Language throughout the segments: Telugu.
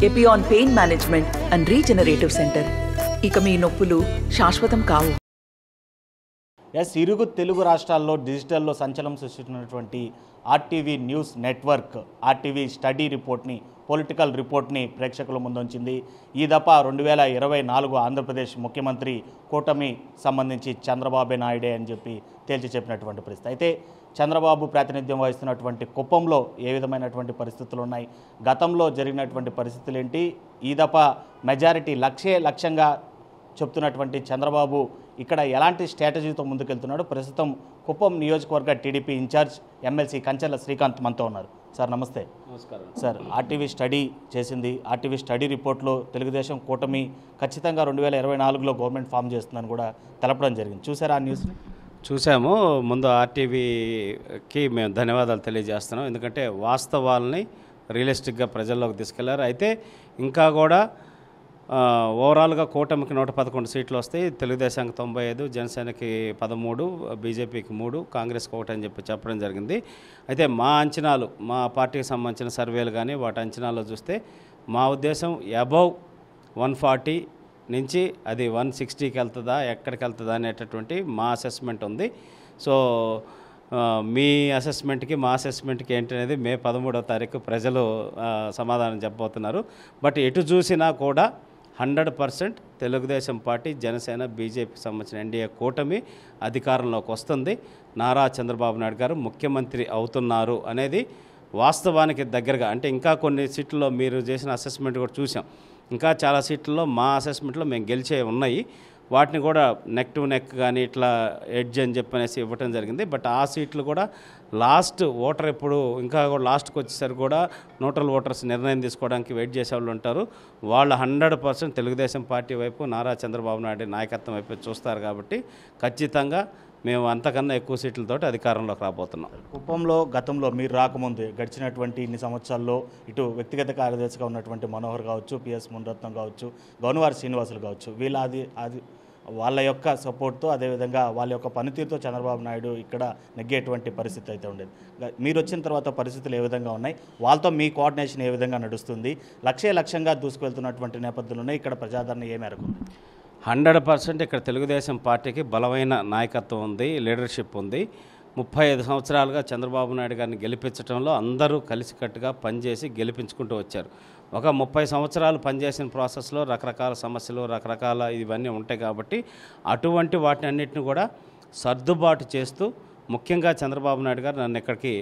Epione pain management and regenerative centre. ఇక మీ నొప్పులు శాశ్వతం కావు. ఇరుగు తెలుగు రాష్ట్రాల్లో డిజిటల్లో సంచలనం సృష్టించినటువంటి RTV news network RTV study రిపోర్ట్ని, పొలిటికల్ రిపోర్ట్ని ప్రేక్షకుల ముందుంచింది. ఈ దఫా 2024 ఆంధ్రప్రదేశ్ ముఖ్యమంత్రి కూటమి సంబంధించి చంద్రబాబు నాయుడే అని చెప్పి తేల్చి చెప్పినటువంటి పరిస్థితి. అయితే చంద్రబాబు ప్రాతినిధ్యం వహిస్తున్నటువంటి కుప్పంలో ఏ విధమైనటువంటి పరిస్థితులు ఉన్నాయి, గతంలో జరిగినటువంటి పరిస్థితులు ఏంటి, ఈ దఫా మెజారిటీ లక్ష్యంగా చెప్తున్నటువంటి చంద్రబాబు ఇక్కడ ఎలాంటి స్ట్రాటజీతో ముందుకెళ్తున్నాడు, ప్రస్తుతం కుప్పం నియోజకవర్గ TDP incharge MLC Kancharla Srikanth మనతో ఉన్నారు. సార్ నమస్తే. నమస్కారం సార్. ఆర్టీవీ స్టడీ చేసింది. ఆర్టీవీ స్టడీ రిపోర్ట్లో తెలుగుదేశం కూటమి ఖచ్చితంగా 2024లో గవర్నమెంట్ ఫామ్ చేస్తుందని కూడా తెలపడం జరిగింది. చూసారా ఆ న్యూస్ని? చూసాము. ముందు ఆర్టీవీకి మేము ధన్యవాదాలు తెలియజేస్తున్నాం, ఎందుకంటే వాస్తవాలని రియలిస్టిక్గా ప్రజల్లోకి తీసుకెళ్లారు. అయితే ఇంకా కూడా ఓవరాల్గా కూటమికి 111 సీట్లు వస్తాయి. తెలుగుదేశానికి 95, జనసేనకి 13, బీజేపీకి 3, కాంగ్రెస్కి 1 అని చెప్పడం జరిగింది. అయితే మా అంచనాలు, మా పార్టీకి సంబంధించిన సర్వేలు కానీ వాటి అంచనాల్లో చూస్తే మా ఉద్దేశం అబౌవ్ 140 నుంచి అది 160కి వెళ్తుందా, ఎక్కడికి వెళ్తుందా అనేటటువంటి మా అసెస్మెంట్ ఉంది. సో మీ అసెస్మెంట్కి మా అసెస్మెంట్కి ఏంటనేది మే 13వ తారీఖు ప్రజలు సమాధానం చెప్పబోతున్నారు. బట్ ఎటు చూసినా కూడా 100% తెలుగుదేశం పార్టీ, జనసేన, బీజేపీకి సంబంధించిన ఎన్డీఏ కూటమి అధికారంలోకి వస్తుంది. నారా చంద్రబాబు నాయుడు గారు ముఖ్యమంత్రి అవుతున్నారు అనేది వాస్తవానికి దగ్గరగా. అంటే ఇంకా కొన్ని సీట్లలో మీరు చేసిన అసెస్మెంట్ కూడా చూసాం. ఇంకా చాలా సీట్లలో మా అసెస్మెంట్లో మేము గెలిచే ఉన్నాయి. వాటిని కూడా నెక్ టు నెక్ కానీ ఇట్లా ఎడ్జ్ అని చెప్పనేసి ఇవ్వటం జరిగింది. బట్ ఆ సీట్లు కూడా లాస్ట్ ఓటర్ ఎప్పుడు ఇంకా కూడా లాస్ట్కి వచ్చేసరికి కూడా న్యూట్రల్ ఓటర్స్ నిర్ణయం తీసుకోవడానికి వెయిట్ చేసే వాళ్ళు ఉంటారు. వాళ్ళు 100% తెలుగుదేశం పార్టీ వైపు, నారా చంద్రబాబు నాయుడు నాయకత్వం వైపు చూస్తారు. కాబట్టి ఖచ్చితంగా మేము అంతకన్నా ఎక్కువ సీట్లతోటి అధికారంలోకి రాబోతున్నాం. కుప్పంలో గతంలో మీరు రాకముందు గడిచినటువంటి ఇన్ని సంవత్సరాల్లో ఇటు వ్యక్తిగత కార్యదర్శిగా ఉన్నటువంటి మనోహర్ కావచ్చు, పిఎస్ మునరత్నం కావచ్చు, గౌనవారి శ్రీనివాసులు కావచ్చు, వాళ్ళ యొక్క సపోర్ట్తో, అదేవిధంగా వాళ్ళ యొక్క పనితీరుతో చంద్రబాబు నాయుడు ఇక్కడ నెగ్గేటువంటి పరిస్థితి అయితే ఉండేది. మీరు వచ్చిన తర్వాత పరిస్థితులు ఏ విధంగా ఉన్నాయి, వాళ్ళతో మీ కోఆర్డినేషన్ ఏ విధంగా నడుస్తుంది, లక్ష్యంగా దూసుకువెళ్తున్నటువంటి నేపథ్యంలోనే ఇక్కడ ప్రజాదరణ ఏ మేరకు ఉంది? 100% ఇక్కడ తెలుగుదేశం పార్టీకి బలమైన నాయకత్వం ఉంది, లీడర్షిప్ ఉంది. 35 సంవత్సరాలుగా చంద్రబాబు నాయుడు గారిని గెలిపించడంలో అందరూ కలిసికట్టుగా పనిచేసి గెలిపించుకుంటూ వచ్చారు. ఒక 30 సంవత్సరాలు పనిచేసిన ప్రాసెస్లో రకరకాల సమస్యలు, రకరకాల ఇవన్నీ ఉంటాయి. కాబట్టి అటువంటి వాటిని అన్నింటిని కూడా సర్దుబాటు చేస్తూ, ముఖ్యంగా చంద్రబాబు నాయుడు గారు నన్ను ఇక్కడికి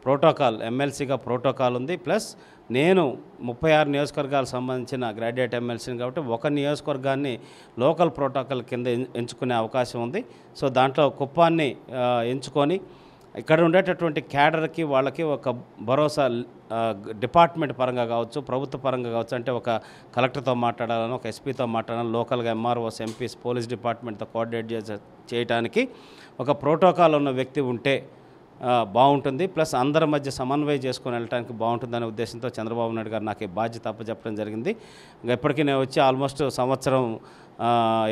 ప్రోటోకాల్, ఎమ్మెల్సీగా ప్రోటోకాల్ ఉంది. ప్లస్ నేను 36 నియోజకవర్గాలకు సంబంధించిన గ్రాడ్యుయేట్ ఎమ్మెల్సీని కాబట్టి ఒక నియోజకవర్గాన్ని లోకల్ ప్రోటోకాల్ కింద ఎంచుకునే అవకాశం ఉంది. సో దాంట్లో కుప్పాన్ని ఎంచుకొని ఇక్కడ ఉండేటటువంటి క్యాడర్కి వాళ్ళకి ఒక భరోసా, డిపార్ట్మెంట్ పరంగా కావచ్చు, ప్రభుత్వ పరంగా కావచ్చు, అంటే ఒక కలెక్టర్తో మాట్లాడాలని, ఒక ఎస్పీతో మాట్లాడాలని, లోకల్గా ఎంఆర్ఓస్, ఎంపీస్, పోలీస్ డిపార్ట్మెంట్తో కోఆర్డినేట్ చేయడానికి ఒక ప్రోటోకాల్ ఉన్న వ్యక్తి ఉంటే బాగుంటుంది. ప్లస్ అందరి మధ్య సమన్వయం చేసుకొని వెళ్ళడానికి బాగుంటుందనే ఉద్దేశంతో చంద్రబాబు నాయుడు గారు నాకు ఈ బాధ్యత అప్పచెప్పడం జరిగింది. ఇంకా ఇప్పటికీ నేను వచ్చి ఆల్మోస్ట్ సంవత్సరం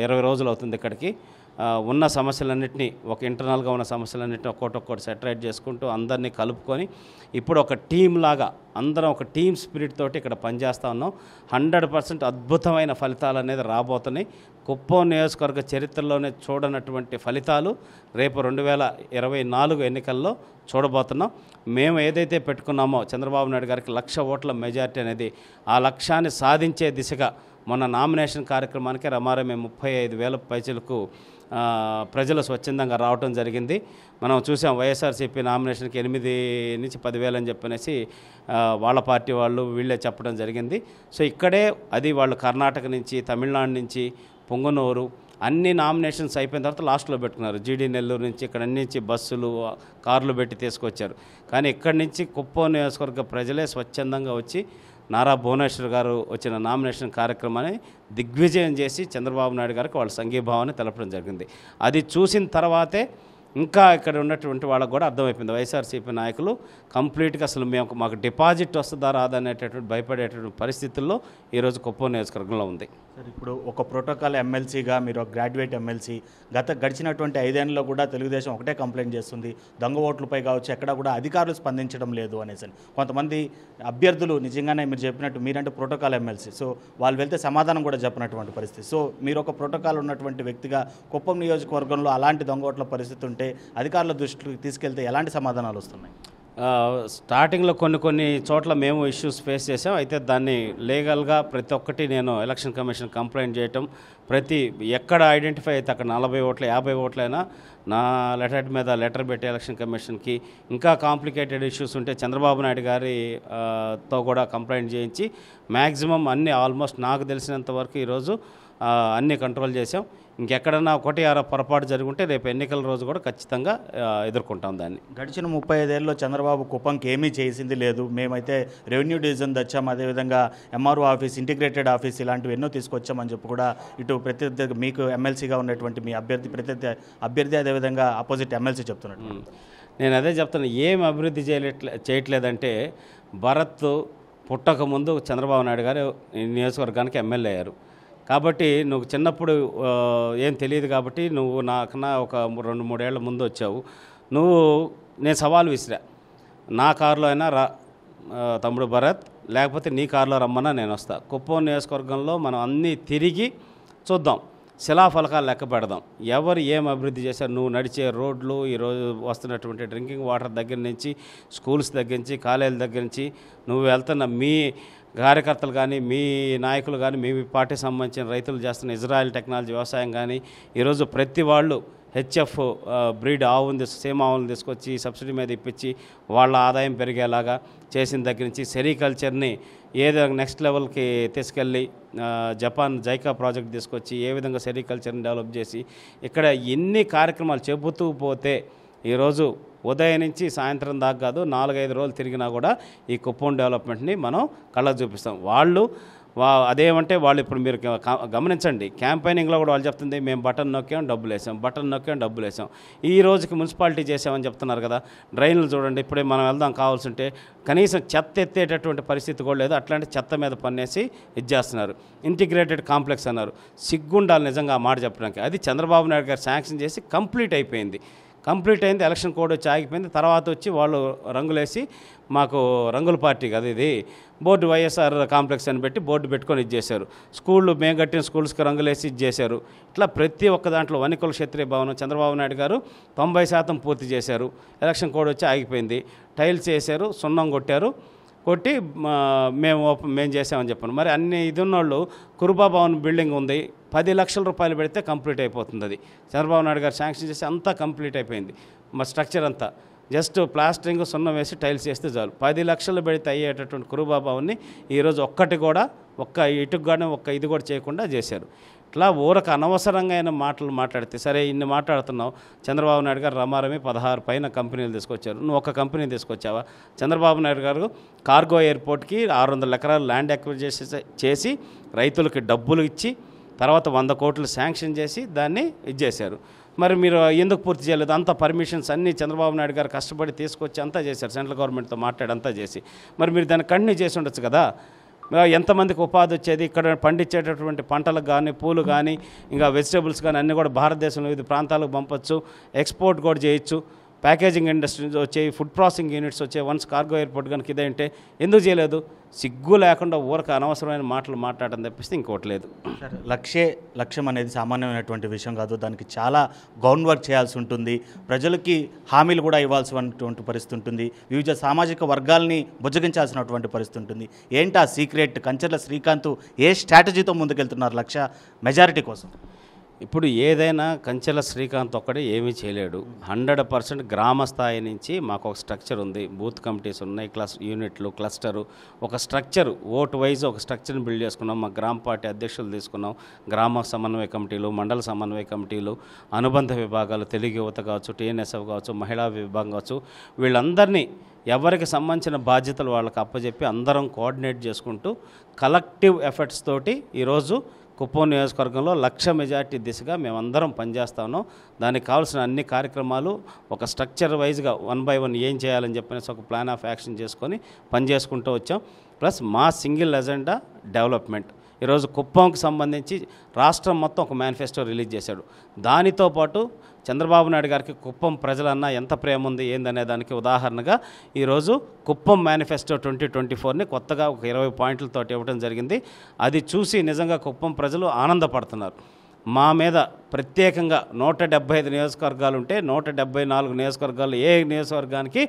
20 రోజులు అవుతుంది. ఇక్కడికి ఉన్న సమస్యలన్నింటినీ, ఒక ఇంటర్నల్గా ఉన్న సమస్యలన్నింటినీ ఒక్కొక్కటి సెటరేట్ చేసుకుంటూ అందరినీ కలుపుకొని ఇప్పుడు ఒక టీం లాగా అందరం ఒక టీమ్ స్పిరిట్ తోటి ఇక్కడ పనిచేస్తూ ఉన్నాం. 100% అద్భుతమైన ఫలితాలు అనేది రాబోతున్నాయి. కుప్పం నియోజకవర్గ చరిత్రలోనే చూడనటువంటి ఫలితాలు రేపు 2024 ఎన్నికల్లో చూడబోతున్నాం. మేము ఏదైతే పెట్టుకున్నామో చంద్రబాబు నాయుడు గారికి 1,00,000 ఓట్ల మెజారిటీ అనేది, ఆ లక్ష్యాన్ని సాధించే దిశగా మొన్న నామినేషన్ కార్యక్రమానికి రమారమే 35,000 పైచలకు ప్రజలు స్వచ్ఛందంగా రావడం జరిగింది. మనం చూసాం వైఎస్ఆర్సీపీ నామినేషన్కి 8 నుంచి 10,000 అని చెప్పనేసి వాళ్ళ పార్టీ వాళ్ళు వీళ్ళే చెప్పడం జరిగింది. సో ఇక్కడే అది వాళ్ళు కర్ణాటక నుంచి, తమిళనాడు నుంచి, పొంగనూరు అన్ని నామినేషన్స్ అయిపోయిన తర్వాత లాస్ట్లో పెట్టుకున్నారు. జీడీ నెల్లూరు నుంచి ఇక్కడ నుంచి బస్సులు, కార్లు పెట్టి తీసుకొచ్చారు. కానీ ఇక్కడి నుంచి కుప్పం నియోజకవర్గ ప్రజలే స్వచ్ఛందంగా వచ్చి నారా భువనేశ్వర్ గారు వచ్చిన నామినేషన్ కార్యక్రమాన్ని దిగ్విజయం చేసి చంద్రబాబు నాయుడు గారికి వాళ్ళ సంఘీభావాన్ని తెలపడం జరిగింది. అది చూసిన తర్వాతే ఇంకా ఇక్కడ ఉన్నటువంటి వాళ్ళకు కూడా అర్థమైపోయింది. వైఎస్ఆర్సీపీ నాయకులు కంప్లీట్గా అసలు మాకు డిపాజిట్ వస్తుందా రాదనేటటువంటి భయపడేటువంటి పరిస్థితుల్లో ఈరోజు కుప్పం నియోజకవర్గంలో ఉంది. సార్, ఇప్పుడు ఒక ప్రోటోకాల్ ఎమ్మెల్సీగా మీరు ఒక గ్రాడ్యుయేట్ ఎమ్మెల్సీ, గడిచినటువంటి 5 ఏళ్లలో కూడా తెలుగుదేశం ఒకటే కంప్లైంట్ చేస్తుంది, దొంగ ఓట్లపై కావచ్చు ఎక్కడ కూడా అధికారులు స్పందించడం లేదు అనేసి. కొంతమంది అభ్యర్థులు నిజంగానే మీరు చెప్పినట్టు మీరంటే ప్రోటోకాల్ ఎమ్మెల్సీ, సో వాళ్ళు వెళ్తే సమాధానం కూడా చెప్పినటువంటి పరిస్థితి. సో మీరు ఒక ప్రోటోకాల్ ఉన్నటువంటి వ్యక్తిగా కుప్పం నియోజకవర్గంలో అలాంటి దొంగ ఓట్ల పరిస్థితి ఉంటే అధికారుల దృష్టికి తీసుకెళ్తే ఎలాంటి సమాధానాలు వస్తున్నాయి? స్టార్టింగ్లో కొన్ని చోట్ల మేము ఇష్యూస్ ఫేస్ చేసాం. అయితే దాన్ని లీగల్గా ప్రతి ఒక్కటి నేను ఎలక్షన్ కమిషన్ కంప్లైంట్ చేయటం, ఎక్కడ ఐడెంటిఫై అయితే అక్కడ 40 ఓట్లు 50 ఓట్లైనా నా లెటర్ మీద లెటర్ పెట్టి ఎలక్షన్ కమిషన్కి, ఇంకా కాంప్లికేటెడ్ ఇష్యూస్ ఉంటే చంద్రబాబు నాయుడు గారితో కూడా కంప్లైంట్ చేయించి మ్యాక్సిమం అన్నీ ఆల్మోస్ట్ నాకు తెలిసినంత వరకు ఈరోజు అన్నీ కంట్రోల్ చేసాం. ఇంకెక్కడన్నా ఒకటి పొరపాటు జరుగుంటే రేపు ఎన్నికల రోజు కూడా ఖచ్చితంగా ఎదుర్కొంటాం దాన్ని. గడిచిన 35 ఏళ్ళలో చంద్రబాబు కుప్పంకి ఏమీ చేసింది లేదు. మేమైతే రెవెన్యూ డివిజన్ తెచ్చాం, అదేవిధంగా ఎంఆర్ఓ ఆఫీస్, ఇంటిగ్రేటెడ్ ఆఫీస్ ఇలాంటివి ఎన్నో తీసుకొచ్చామని చెప్పి కూడా ఇటు ప్రత్యర్థి మీకు ఎమ్మెల్సీగా ఉన్నటువంటి మీ అభ్యర్థి అదేవిధంగా ఆపోజిట్ ఎమ్మెల్సీ చెప్తున్నాడు. నేను అదే చెప్తాను, ఏం అభివృద్ధి చేయట్లేదంటే భరత్ పుట్టకముందు చంద్రబాబు నాయుడు గారు నియోజకవర్గానికి ఎమ్మెల్యే అయ్యారు. కాబట్టి నువ్వు చిన్నప్పుడు ఏం తెలియదు కాబట్టి నువ్వు నాకన్నా ఒక 2-3 ఏళ్ల ముందు వచ్చావు. నేను సవాల్ విసిరా, నా కారులో అయినా రా తమ్ముడు భరత్, లేకపోతే నీ కారులో రమ్మన్నా నేను వస్తా. కుప్పం నియోజకవర్గంలో మనం అన్నీ తిరిగి చూద్దాం, శిలాఫలకాలు లెక్క పెడదాం, ఎవరు ఏం అభివృద్ధి చేశారు. నువ్వు నడిచే రోడ్లు, ఈరోజు వస్తున్నటువంటి డ్రింకింగ్ వాటర్ దగ్గర నుంచి, స్కూల్స్ దగ్గర నుంచి, కాలేజీల దగ్గర నుంచి, నువ్వు వెళ్తున్న మీ కార్యకర్తలు కానీ, మీ నాయకులు కానీ, మీ పార్టీకి సంబంధించిన రైతులు చేస్తున్న ఇజ్రాయెల్ టెక్నాలజీ వ్యవసాయం కానీ, ఈరోజు ప్రతి వాళ్ళు హెచ్ఎఫ్ బ్రీడ్ సేమ్ ఆవులను తీసుకొచ్చి సబ్సిడీ మీద ఇప్పించి వాళ్ళ ఆదాయం పెరిగేలాగా చేసిన దగ్గర నుంచి సెరికల్చర్ని ఏదో నెక్స్ట్ లెవెల్కి తీసుకెళ్ళి జపాన్ జైకా ప్రాజెక్ట్ తీసుకొచ్చి ఏ విధంగా సెరికల్చర్ని డెవలప్ చేసి ఇక్కడ ఎన్ని కార్యక్రమాలు చెబుతూ పోతే ఈరోజు ఉదయం నుంచి సాయంత్రం దాకా కాదు 4-5 రోజులు తిరిగినా కూడా ఈ కుప్పం డెవలప్మెంట్ని మనం కళ్ళకు చూపిస్తాం. అదేమంటే వాళ్ళు ఇప్పుడు మీరు గమనించండి, క్యాంపెయినింగ్లో కూడా వాళ్ళు చెప్తుంది మేము బటన్ నొక్కాం డబ్బులు వేసాం. ఈ రోజుకి మున్సిపాలిటీ చేసామని చెప్తున్నారు కదా. డ్రైన్లు చూడండి, ఇప్పుడే మనం వెళ్దాం కావాల్సింటే కనీసం చెత్త ఎత్తేటటువంటి పరిస్థితి కూడా లేదు. అట్లాంటి చెత్త మీద పన్నేసి చేస్తున్నారు. ఇంటిగ్రేటెడ్ కాంప్లెక్స్ అన్నారు, సిగ్గుండాలి నిజంగా ఆ మాట చెప్పడానికి. అది చంద్రబాబు నాయుడు గారు శాంక్షన్ చేసి కంప్లీట్ అయింది. ఎలక్షన్ కోడ్ వచ్చి ఆగిపోయింది. తర్వాత వచ్చి వాళ్ళు రంగులేసి మాకు రంగుల పార్టీ కదా ఇది, బోర్డు వైఎస్ఆర్ కాంప్లెక్స్ అని పెట్టి బోర్డు పెట్టుకొని చేశారు. స్కూళ్ళు మేము కట్టిన స్కూల్స్కి రంగులేసి చేశారు. ఇట్లా ప్రతి ఒక్క దాంట్లో వనికుల క్షత్రియ భవనం చంద్రబాబు నాయుడు గారు 90% పూర్తి చేశారు. ఎలక్షన్ కోడ్ వచ్చి ఆగిపోయింది. టైల్స్ వేశారు, సున్నం కొట్టి మేము చేసామని చెప్పాను. మరి అన్ని ఇది ఉన్నోళ్ళు కురుబా భవన్ బిల్డింగ్ ఉంది, 10 లక్షల రూపాయలు పెడితే కంప్లీట్ అయిపోతుంది. అది చంద్రబాబు నాయుడు గారు శాంక్షన్ చేసి అంతా కంప్లీట్ అయిపోయింది. మా స్ట్రక్చర్ అంతా జస్ట్ ప్లాస్టరింగ్ సున్నం వేసి టైల్స్ వేస్తే చాలు. 10 లక్షలు పెడితే అయ్యేటటువంటి కురుబా భవన్ని ఈరోజు ఒక్క ఇటుకు కానీ ఇది కూడా చేయకుండా చేశారు. ఇట్లా ఊరకు అనవసరంగా మాటలు మాట్లాడితే సరే, ఇన్ని మాట్లాడుతున్నావు. చంద్రబాబు నాయుడు గారు రమారమి 16 పైన కంపెనీలు తీసుకొచ్చారు, నువ్వు ఒక కంపెనీ తీసుకొచ్చావా? చంద్రబాబు నాయుడు గారు కార్గో ఎయిర్పోర్ట్కి 600 ఎకరాలు ల్యాండ్ అక్విజిషన్ చేసి రైతులకి డబ్బులు ఇచ్చి తర్వాత 100 కోట్లు శాంక్షన్ చేసి దాన్ని చేశారు. మరి మీరు ఎందుకు పూర్తి చేయలేదు? అంత పర్మిషన్స్ అన్నీ చంద్రబాబు నాయుడు గారు కష్టపడి తీసుకొచ్చి అంతా చేశారు, సెంట్రల్ గవర్నమెంట్తో మాట్లాడి అంతా చేసి. మరి మీరు దాన్ని కంటిన్యూ చేసి ఉండొచ్చు కదా. ఎంతమందికి ఉపాధి వచ్చేది? ఇక్కడ పండించేటటువంటి పంటలకు కానీ, పూలు కానీ, ఇంకా వెజిటేబుల్స్ కానీ అన్నీ కూడా భారతదేశంలో వివిధ ప్రాంతాలకు పంపొచ్చు, ఎక్స్పోర్ట్ కూడా చేయొచ్చు. ప్యాకేజింగ్ ఇండస్ట్రీస్ వచ్చాయి, ఫుడ్ ప్రాసెసింగ్ యూనిట్స్ వచ్చాయి. వన్స్ కార్గో ఎయిర్పోర్ట్ కనుక ఇదంటే ఎందుకు చేయలేదు? సిగ్గు లేకుండా ఊరికి అనవసరమైన మాటలు మాట్లాడడం తప్పిస్తే ఇంకోటి లేదు. లక్ష్యం అనేది సామాన్యమైనటువంటి విషయం కాదు. దానికి చాలా గ్రౌండ్ వర్క్ చేయాల్సి ఉంటుంది. ప్రజలకి హామీలు కూడా ఇవ్వాల్సినటువంటి పరిస్థితి ఉంటుంది. వివిధ సామాజిక వర్గాల్ని బుజ్జగించాల్సినటువంటి పరిస్థితి ఉంటుంది. ఏంటి ఆ సీక్రెట్? కంచర్ల శ్రీకాంత్ ఏ స్ట్రాటజీతో ముందుకెళ్తున్నారు లక్ష మెజారిటీ కోసం? ఇప్పుడు ఏదైనా కంచెల శ్రీకాంత్ ఒక్కడే ఏమీ చేయలేడు. 100% గ్రామ స్థాయి నుంచి మాకు ఒక స్ట్రక్చర్ ఉంది, బూత్ కమిటీస్ ఉన్నాయి, యూనిట్లు, క్లస్టరు, ఒక స్ట్రక్చర్ ఓటు వైజ్ ఒక స్ట్రక్చర్ని బిల్డ్ చేసుకున్నాం. మా గ్రామ పార్టీ అధ్యక్షులు తీసుకున్నాం, గ్రామ సమన్వయ కమిటీలు, మండల సమన్వయ కమిటీలు, అనుబంధ విభాగాలు, తెలుగు యువత కావచ్చు, టీఎన్ఎస్ఎఫ్ కావచ్చు, మహిళా విభాగం కావచ్చు, వీళ్ళందరినీ ఎవరికి సంబంధించిన బాధ్యతలు వాళ్ళకి అప్పచెప్పి అందరం కోఆర్డినేట్ చేసుకుంటూ కలెక్టివ్ ఎఫర్ట్స్ తోటి ఈరోజు కుప్పం నియోజకవర్గంలో 1,00,000 మెజార్టీ దిశగా మేమందరం పనిచేస్తా ఉన్నాం. దానికి కావాల్సిన అన్ని కార్యక్రమాలు ఒక స్ట్రక్చర్ వైజ్గా 1 by 1 ఏం చేయాలని చెప్పనేసి ఒక ప్లాన్ ఆఫ్ యాక్షన్ చేసుకొని పనిచేసుకుంటూ వచ్చాం. ప్లస్ మా సింగిల్ ఎజెండా డెవలప్మెంట్. ఈరోజు కుప్పంకి సంబంధించి రాష్ట్రం మొత్తం ఒక మేనిఫెస్టో రిలీజ్ చేశాడు. దానితో పాటు చంద్రబాబు నాయుడు గారికి కుప్పం ప్రజలన్నా ఎంత ప్రేమ ఉంది ఏందనే దానికి ఉదాహరణగా ఈరోజు కుప్పం మేనిఫెస్టో 2024ని కొత్తగా ఒక 20 పాయింట్లతో ఇవ్వడం జరిగింది. అది చూసి నిజంగా కుప్పం ప్రజలు ఆనందపడుతున్నారు. మా మీద ప్రత్యేకంగా 175 నియోజకవర్గాలు ఉంటే 174 నియోజకవర్గాలు ఏ నియోజకవర్గానికి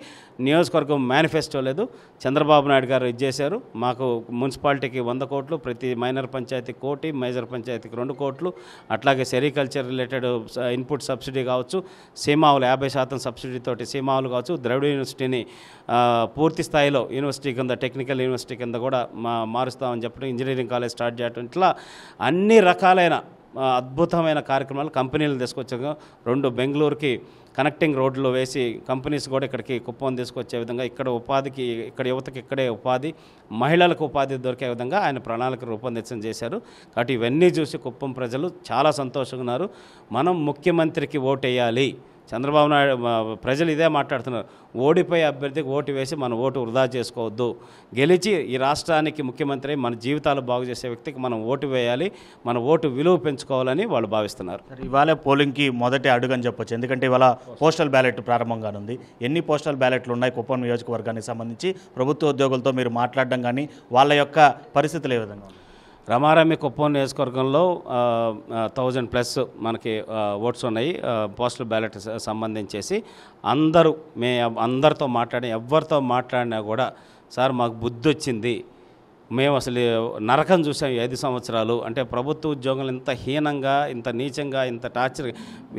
నియోజకవర్గం మేనిఫెస్టో లేదు. చంద్రబాబు నాయుడు గారు ఇచ్చేశారు. మాకు మున్సిపాలిటీకి 100 కోట్లు, ప్రతి మైనర్ పంచాయతీ 1 కోటి, మేజర్ పంచాయతీకి 2 కోట్లు, అట్లాగే సెరికల్చర్ రిలేటెడ్ ఇన్పుట్ సబ్సిడీ కావచ్చు, సీమావులు 50% సబ్సిడీతోటి సీమావులు కావచ్చు, ద్రవిడ యూనివర్సిటీని పూర్తి స్థాయిలో యూనివర్సిటీ కింద టెక్నికల్ యూనివర్సిటీ కింద కూడా మారుస్తామని చెప్పడం, ఇంజనీరింగ్ కాలేజ్ స్టార్ట్ చేయడం, ఇట్లా అన్ని రకాలైన అద్భుతమైన కార్యక్రమాలు కంపెనీలు తీసుకొచ్చాక 2 బెంగళూరుకి కనెక్టింగ్ రోడ్లు వేసి కంపెనీస్ కూడా ఇక్కడికి కుప్పం తీసుకొచ్చే విధంగా, ఇక్కడ ఉపాధికి, ఇక్కడ యువతకి ఇక్కడే ఉపాధి, మహిళలకు ఉపాధి దొరికే విధంగా ఆయన ప్రణాళిక రూపొందించడం చేశారు. కాబట్టి ఇవన్నీ చూసి కుప్పం ప్రజలు చాలా సంతోషంగా ఉన్నారు. మనం ముఖ్యమంత్రికి ఓటేయాలి. చంద్రబాబు నాయుడు ప్రజలు ఇదే మాట్లాడుతున్నారు. ఓడిపోయే అభ్యర్థికి ఓటు వేసి మన ఓటు వృధా చేసుకోవద్దు. గెలిచి ఈ రాష్ట్రానికి ముఖ్యమంత్రి మన జీవితాలు బాగు చేసే వ్యక్తికి మనం ఓటు వేయాలి, మన ఓటు విలువ పెంచుకోవాలని వాళ్ళు భావిస్తున్నారు. ఇవాళ పోలింగ్కి మొదటి అడుగు అని చెప్పొచ్చు. ఎందుకంటే ఇవాళ పోస్టల్ బ్యాలెట్ ప్రారంభంగానుంది. ఎన్ని పోస్టల్ బ్యాలెట్లు ఉన్నాయి కుప్పం నియోజకవర్గానికి సంబంధించి? ప్రభుత్వ ఉద్యోగులతో మీరు మాట్లాడడం కానీ వాళ్ళ యొక్క పరిస్థితులు ఏ విధంగా? రమారమి కుప్పం నియోజకవర్గంలో 1000+ మనకి ఓట్స్ ఉన్నాయి పోస్టల్ బ్యాలెట్ సంబంధించేసి. అందరితో ఎవరితో మాట్లాడినా కూడా సార్ మాకు బుద్ధి వచ్చింది, మేము అసలు నరకం చూసాం 5 సంవత్సరాలు. అంటే ప్రభుత్వ ఉద్యోగులు ఇంత హీనంగా, ఇంత నీచంగా, ఇంత టార్చర్,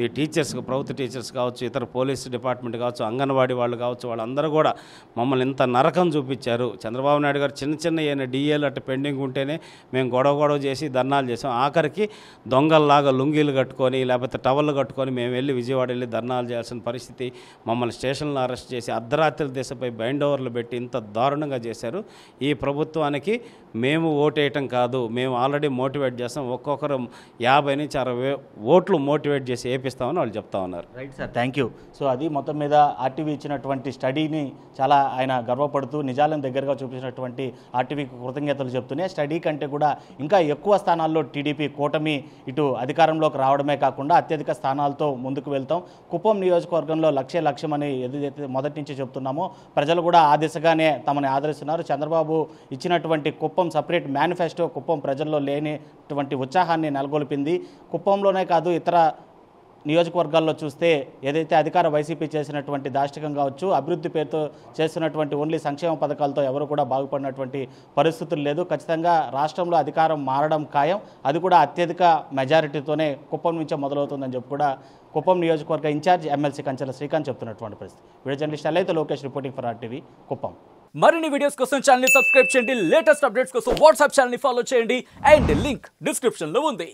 ఈ టీచర్స్, ప్రభుత్వ టీచర్స్ కావచ్చు, ఇతర పోలీస్ డిపార్ట్మెంట్ కావచ్చు, అంగన్వాడీ వాళ్ళు కావచ్చు, వాళ్ళందరూ కూడా మమ్మల్ని ఇంత నరకం చూపించారు. చంద్రబాబు నాయుడు గారు చిన్న డిఏలు అట్టు పెండింగ్ ఉంటేనే మేము గొడవ చేసి ధర్నాలు చేసాం. ఆఖరికి దొంగల్లాగా లుంగీలు కట్టుకొని లేకపోతే టవళ్ళు కట్టుకొని మేము వెళ్ళి విజయవాడ వెళ్ళి ధర్నాలు చేయాల్సిన పరిస్థితి. మమ్మల్ని స్టేషన్లో అరెస్ట్ చేసి అర్ధరాత్రి దిశపై బైండ్ ఓవర్లు పెట్టి ఇంత దారుణంగా చేశారు. ఈ ప్రభుత్వానికి మేము ఓటేయటం కాదు, మేము ఆల్రెడీ మోటివేట్ చేస్తాం. ఒక్కొక్కరు 50 నుంచి 60 ఓట్లు మోటివేట్ చేసి వేపిస్తామని వాళ్ళు చెప్తా ఉన్నారు. Right sir, thank you. So అది మొత్తం మీద ఆర్టీవీ ఇచ్చినటువంటి స్టడీని చాలా ఆయన గర్వపడుతూ నిజాలను దగ్గరగా చూపించినటువంటి ఆర్టీవీకి కృతజ్ఞతలు చెప్తూనే స్టడీ కంటే కూడా ఇంకా ఎక్కువ స్థానాల్లో టీడీపీ కూటమి ఇటు అధికారంలోకి రావడమే కాకుండా అత్యధిక స్థానాలతో ముందుకు వెళ్తాం. కుప్పం నియోజకవర్గంలో లక్ష్యం అని ఏదైతే మొదటి నుంచి చెప్తున్నామో ప్రజలు కూడా ఆ దిశగానే తమని ఆదరిస్తున్నారు. చంద్రబాబు ఇచ్చినటువంటి కుప్పం సపరేట్ మేనిఫెస్టో కుప్పం ప్రజల్లో లేనిటువంటి ఉత్సాహాన్ని నెలకొల్పింది. కుప్పంలోనే కాదు ఇతర నియోజకవర్గాల్లో చూస్తే ఏదైతే అధికార వైసీపీ చేసినటువంటి దాష్టికం కావచ్చు, అభివృద్ధి పేరుతో చేస్తున్నటువంటి ఓన్లీ సంక్షేమ పథకాలతో ఎవరు కూడా బాగుపడినటువంటి పరిస్థితులు లేదు. ఖచ్చితంగా రాష్ట్రంలో అధికారం మారడం ఖాయం. అది కూడా అత్యధిక మెజారిటీతోనే కుప్పం నుంచే మొదలవుతుందని చెప్పి కూడా కుప్పం నియోజకవర్గ ఇన్ఛార్జ్ ఎమ్మెల్సీ కంచెల శ్రీకాంత్ చెప్తున్నటువంటి పరిస్థితి. వీడియో జర్నలిస్ట్ అలైతే Lokesh reporting for RTV Kuppam. మరిన్ని వీడియోస్ కోసం ఛానల్ ని సబ్స్క్రైబ్ చేయండి. లేటెస్ట్ అప్డేట్స్ కోసం వాట్సాప్ ఛానల్ ని ఫాలో చేయండి. అండ్ లింక్ డిస్క్రిప్షన్ లో ఉంది.